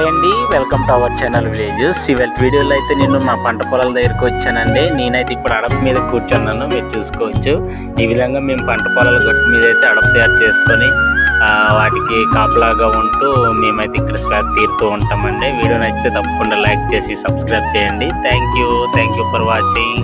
Hi అండి, welcome to our channel villages. ఇవాళ వీడియోలో అయితే నేను మా పంట పొలాల దగ్గరికి వచ్చానండి. నేనైతే ఇప్పుడు అడప మీద కూర్చున్నాను, మీరు చూసుకోవచ్చు. ఈ విధంగా మేము పంట పొలాల గట్టు మీద అయితే అడప తయారు చేసుకొని వాటికి కాపలాగా ఉంటూ మేమైతే ఇక్కడ స్లాబ్ తీరుతూ ఉంటామండి. వీడియో నచ్చితే తప్పకుండా లైక్ చేసి సబ్స్క్రైబ్ చేయండి. Thank you for watching.